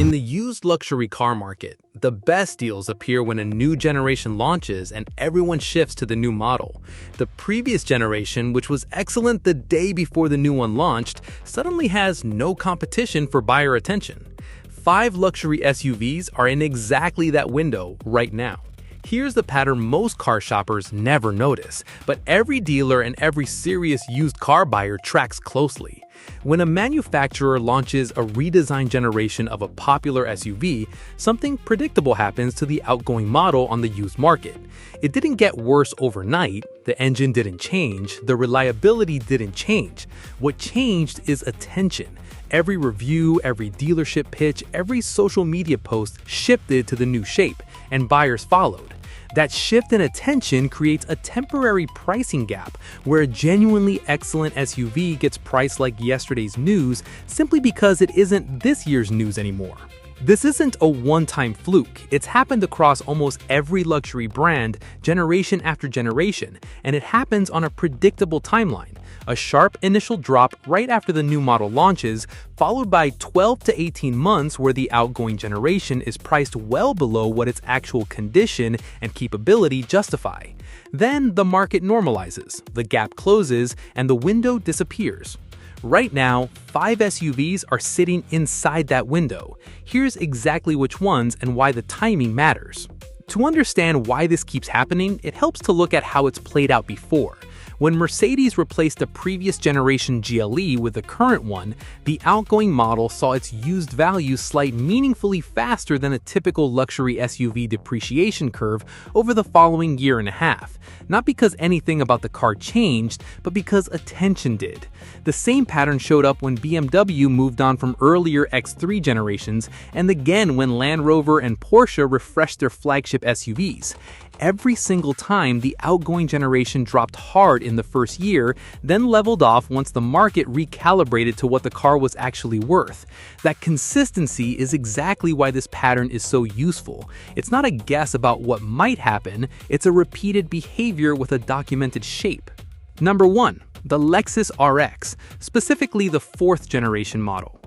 In the used luxury car market, the best deals appear when a new generation launches and everyone shifts to the new model. The previous generation, which was excellent the day before the new one launched, suddenly has no competition for buyer attention. 5 luxury SUVs are in exactly that window right now. Here's the pattern most car shoppers never notice, but every dealer and every serious used car buyer tracks closely. When a manufacturer launches a redesigned generation of a popular SUV, something predictable happens to the outgoing model on the used market. It didn't get worse overnight, the engine didn't change, the reliability didn't change. What changed is attention. Every review, every dealership pitch, every social media post shifted to the new shape, and buyers followed. That shift in attention creates a temporary pricing gap where a genuinely excellent SUV gets priced like yesterday's news simply because it isn't this year's news anymore. This isn't a one-time fluke. It's happened across almost every luxury brand, generation after generation, and it happens on a predictable timeline. A sharp initial drop right after the new model launches, followed by 12 to 18 months where the outgoing generation is priced well below what its actual condition and capability justify. Then the market normalizes, the gap closes, and the window disappears. Right now, 5 SUVs are sitting inside that window. Here's exactly which ones and why the timing matters. To understand why this keeps happening, it helps to look at how it's played out before. When Mercedes replaced the previous generation GLE with the current one, the outgoing model saw its used value slide meaningfully faster than a typical luxury SUV depreciation curve over the following year and a half. Not because anything about the car changed, but because attention did. The same pattern showed up when BMW moved on from earlier X3 generations, and again when Land Rover and Porsche refreshed their flagship SUVs. Every single time, the outgoing generation dropped hard in the first year, then leveled off once the market recalibrated to what the car was actually worth. That consistency is exactly why this pattern is so useful. It's not a guess about what might happen, it's a repeated behavior with a documented shape. Number 1. The Lexus RX, specifically the 4th generation model.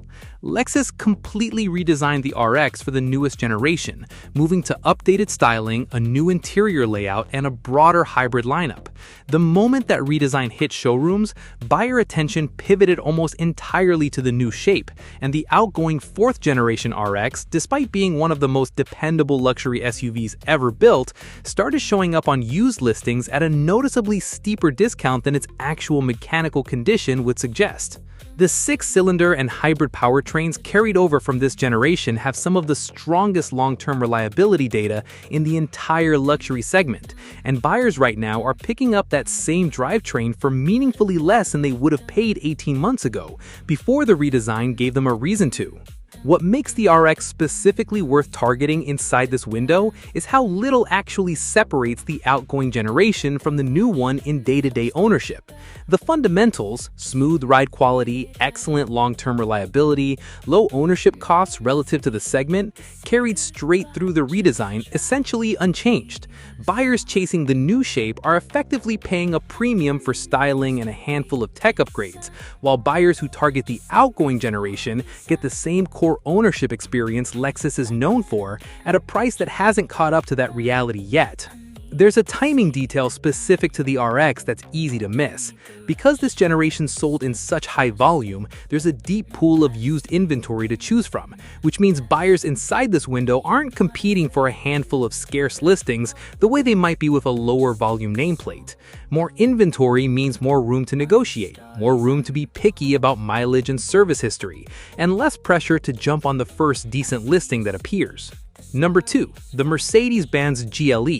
Lexus completely redesigned the RX for the newest generation, moving to updated styling, a new interior layout, and a broader hybrid lineup. The moment that redesign hit showrooms, buyer attention pivoted almost entirely to the new shape, and the outgoing 4th generation RX, despite being one of the most dependable luxury SUVs ever built, started showing up on used listings at a noticeably steeper discount than its actual mechanical condition would suggest. The 6-cylinder and hybrid powertrains carried over from this generation have some of the strongest long-term reliability data in the entire luxury segment, and buyers right now are picking up that same drivetrain for meaningfully less than they would have paid 18 months ago, before the redesign gave them a reason to. What makes the RX specifically worth targeting inside this window is how little actually separates the outgoing generation from the new one in day-to-day ownership. The fundamentals, smooth ride quality, excellent long-term reliability, low ownership costs relative to the segment, carried straight through the redesign, essentially unchanged. Buyers chasing the new shape are effectively paying a premium for styling and a handful of tech upgrades, while buyers who target the outgoing generation get the same core ownership experience Lexus is known for at a price that hasn't caught up to that reality yet. There's a timing detail specific to the RX that's easy to miss. Because this generation sold in such high volume, there's a deep pool of used inventory to choose from, which means buyers inside this window aren't competing for a handful of scarce listings the way they might be with a lower volume nameplate. More inventory means more room to negotiate, more room to be picky about mileage and service history, and less pressure to jump on the first decent listing that appears. Number 2. The Mercedes-Benz GLE.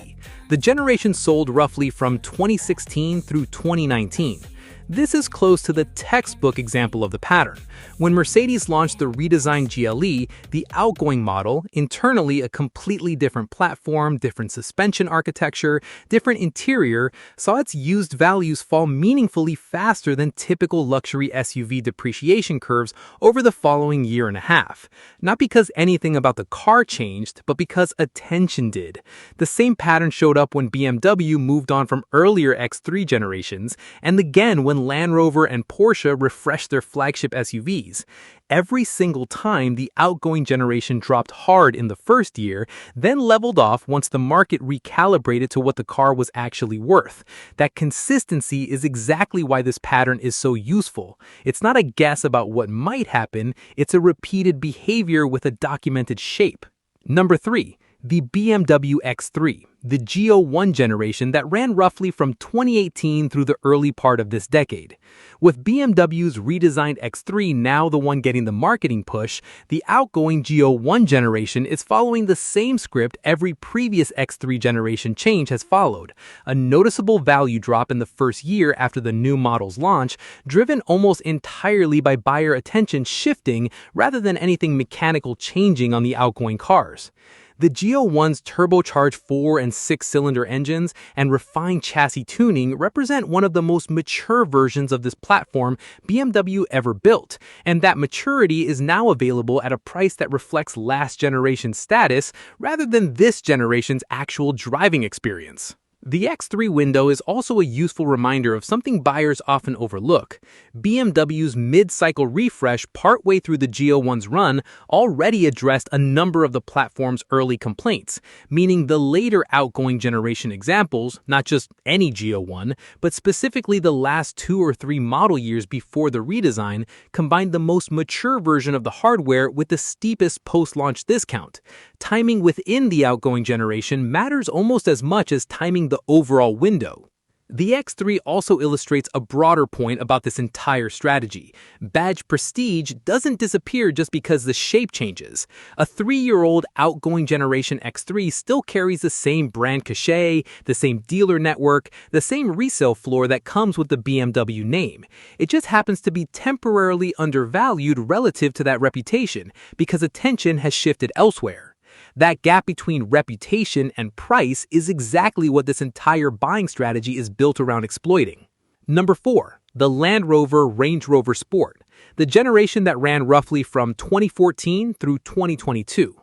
The generation sold roughly from 2016 through 2019. This is close to the textbook example of the pattern. When Mercedes launched the redesigned GLE, the outgoing model, internally a completely different platform, different suspension architecture, different interior, saw its used values fall meaningfully faster than typical luxury SUV depreciation curves over the following year and a half. Not because anything about the car changed, but because attention did. The same pattern showed up when BMW moved on from earlier X3 generations, and again when when Land Rover and Porsche refreshed their flagship SUVs. Every single time, the outgoing generation dropped hard in the first year, then leveled off once the market recalibrated to what the car was actually worth. That consistency is exactly why this pattern is so useful. It's not a guess about what might happen, it's a repeated behavior with a documented shape. Number 3. The BMW X3, the GLE generation that ran roughly from 2018 through the early part of this decade. With BMW's redesigned X3 now the one getting the marketing push, the outgoing GLE generation is following the same script every previous X3 generation change has followed. A noticeable value drop in the first year after the new model's launch, driven almost entirely by buyer attention shifting rather than anything mechanical changing on the outgoing cars. The GLE1's turbocharged 4- and 6-cylinder engines and refined chassis tuning represent one of the most mature versions of this platform BMW ever built, and that maturity is now available at a price that reflects last generation's status rather than this generation's actual driving experience. The X3 window is also a useful reminder of something buyers often overlook. BMW's mid-cycle refresh partway through the GLE1's run already addressed a number of the platform's early complaints, meaning the later outgoing generation examples, not just any GLE1, but specifically the last 2 or 3 model years before the redesign, combined the most mature version of the hardware with the steepest post-launch discount. Timing within the outgoing generation matters almost as much as timing the overall window. The X3 also illustrates a broader point about this entire strategy. Badge prestige doesn't disappear just because the shape changes. A 3-year-old outgoing generation X3 still carries the same brand cachet, the same dealer network, the same resale floor that comes with the BMW name. It just happens to be temporarily undervalued relative to that reputation because attention has shifted elsewhere. That gap between reputation and price is exactly what this entire buying strategy is built around exploiting. Number 4. The Land Rover Range Rover Sport, the generation that ran roughly from 2014 through 2022.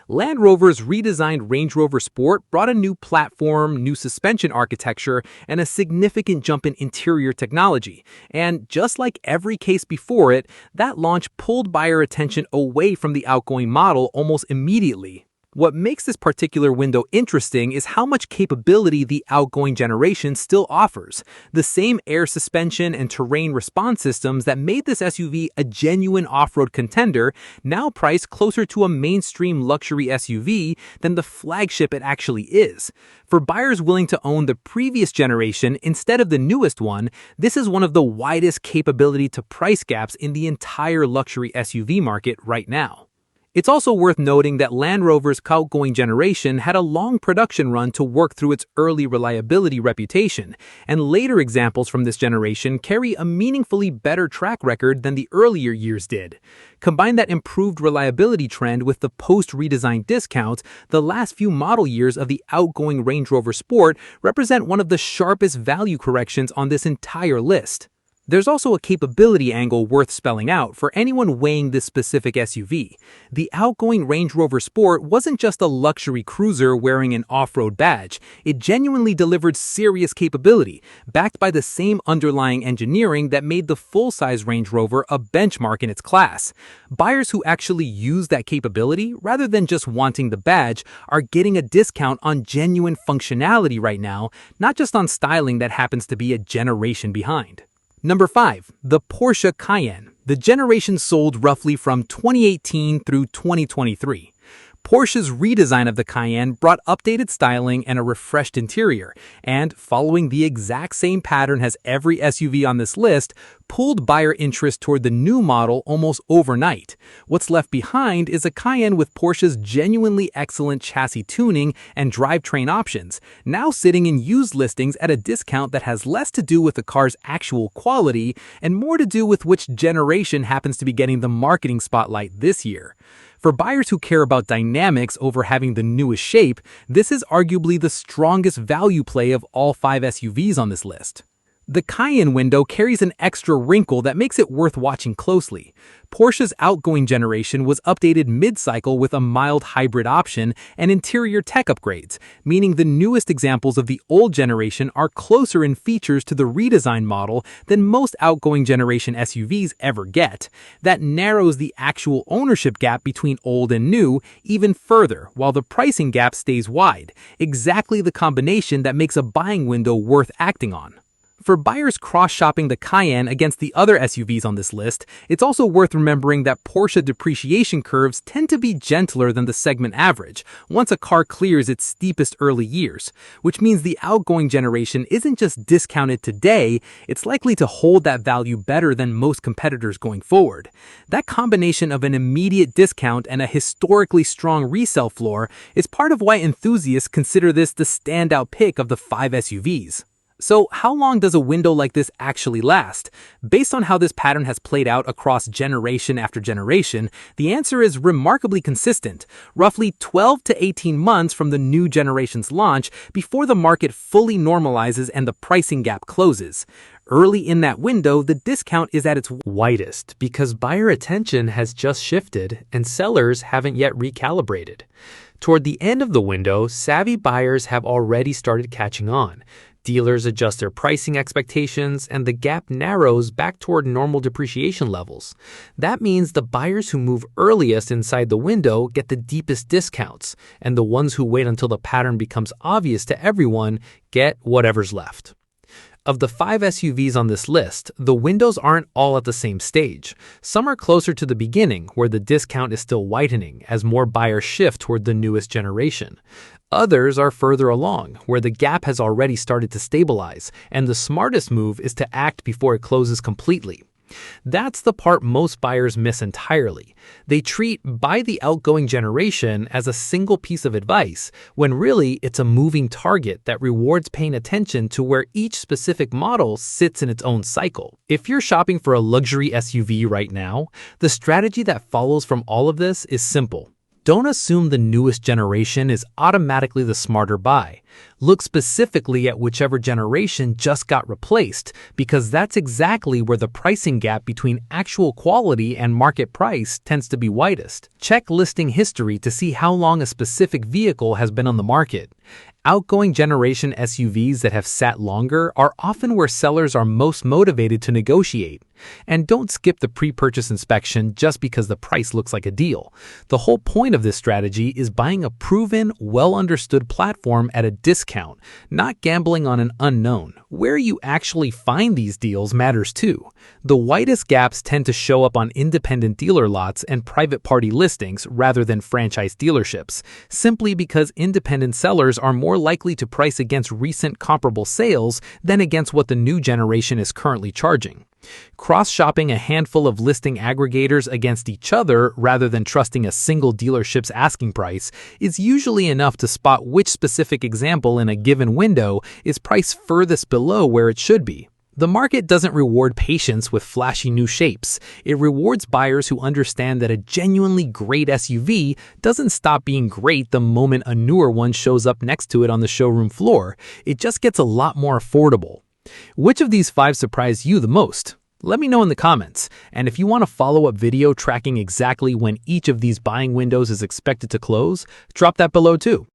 Land Rover's redesigned Range Rover Sport brought a new platform, new suspension architecture, and a significant jump in interior technology. And just like every case before it, that launch pulled buyer attention away from the outgoing model almost immediately. What makes this particular window interesting is how much capability the outgoing generation still offers. The same air suspension and terrain response systems that made this SUV a genuine off-road contender now priced closer to a mainstream luxury SUV than the flagship it actually is. For buyers willing to own the previous generation instead of the newest one, this is one of the widest capability to price gaps in the entire luxury SUV market right now. It's also worth noting that Land Rover's outgoing generation had a long production run to work through its early reliability reputation, and later examples from this generation carry a meaningfully better track record than the earlier years did. Combine that improved reliability trend with the post-redesign discount, the last few model years of the outgoing Range Rover Sport represent one of the sharpest value corrections on this entire list. There's also a capability angle worth spelling out for anyone weighing this specific SUV. The outgoing Range Rover Sport wasn't just a luxury cruiser wearing an off-road badge. It genuinely delivered serious capability, backed by the same underlying engineering that made the full-size Range Rover a benchmark in its class. Buyers who actually use that capability, rather than just wanting the badge, are getting a discount on genuine functionality right now, not just on styling that happens to be a generation behind. Number 5. The Porsche Cayenne, the generation sold roughly from 2018 through 2023. Porsche's redesign of the Cayenne brought updated styling and a refreshed interior, and, following the exact same pattern as every SUV on this list, pulled buyer interest toward the new model almost overnight. What's left behind is a Cayenne with Porsche's genuinely excellent chassis tuning and drivetrain options, now sitting in used listings at a discount that has less to do with the car's actual quality and more to do with which generation happens to be getting the marketing spotlight this year. For buyers who care about dynamics over having the newest shape, this is arguably the strongest value play of all 5 SUVs on this list. The Cayenne window carries an extra wrinkle that makes it worth watching closely. Porsche's outgoing generation was updated mid-cycle with a mild hybrid option and interior tech upgrades, meaning the newest examples of the old generation are closer in features to the redesigned model than most outgoing generation SUVs ever get. That narrows the actual ownership gap between old and new even further, while the pricing gap stays wide, exactly the combination that makes a buying window worth acting on. For buyers cross-shopping the Cayenne against the other SUVs on this list, it's also worth remembering that Porsche depreciation curves tend to be gentler than the segment average once a car clears its steepest early years, which means the outgoing generation isn't just discounted today, it's likely to hold that value better than most competitors going forward. That combination of an immediate discount and a historically strong resale floor is part of why enthusiasts consider this the standout pick of the 5 SUVs. So how long does a window like this actually last? Based on how this pattern has played out across generation after generation, the answer is remarkably consistent, roughly 12 to 18 months from the new generation's launch before the market fully normalizes and the pricing gap closes. Early in that window, the discount is at its widest because buyer attention has just shifted and sellers haven't yet recalibrated. Toward the end of the window, savvy buyers have already started catching on. Dealers adjust their pricing expectations, and the gap narrows back toward normal depreciation levels. That means the buyers who move earliest inside the window get the deepest discounts, and the ones who wait until the pattern becomes obvious to everyone get whatever's left. Of the 5 SUVs on this list, the windows aren't all at the same stage. Some are closer to the beginning, where the discount is still widening as more buyers shift toward the newest generation. Others are further along, where the gap has already started to stabilize, and the smartest move is to act before it closes completely. That's the part most buyers miss entirely. They treat buy the outgoing generation as a single piece of advice, when really it's a moving target that rewards paying attention to where each specific model sits in its own cycle. If you're shopping for a luxury SUV right now, the strategy that follows from all of this is simple. Don't assume the newest generation is automatically the smarter buy. Look specifically at whichever generation just got replaced, because that's exactly where the pricing gap between actual quality and market price tends to be widest. Check listing history to see how long a specific vehicle has been on the market. Outgoing generation SUVs that have sat longer are often where sellers are most motivated to negotiate. And don't skip the pre-purchase inspection just because the price looks like a deal. The whole point of this strategy is buying a proven, well-understood platform at a discount, not gambling on an unknown. Where you actually find these deals matters too. The widest gaps tend to show up on independent dealer lots and private party listings rather than franchise dealerships, simply because independent sellers are more likely to price against recent comparable sales than against what the new generation is currently charging. Cross-shopping a handful of listing aggregators against each other rather than trusting a single dealership's asking price is usually enough to spot which specific example in a given window is priced furthest below where it should be. The market doesn't reward patience with flashy new shapes. It rewards buyers who understand that a genuinely great SUV doesn't stop being great the moment a newer one shows up next to it on the showroom floor. It just gets a lot more affordable. Which of these 5 surprised you the most? Let me know in the comments. And if you want a follow-up video tracking exactly when each of these buying windows is expected to close, drop that below too.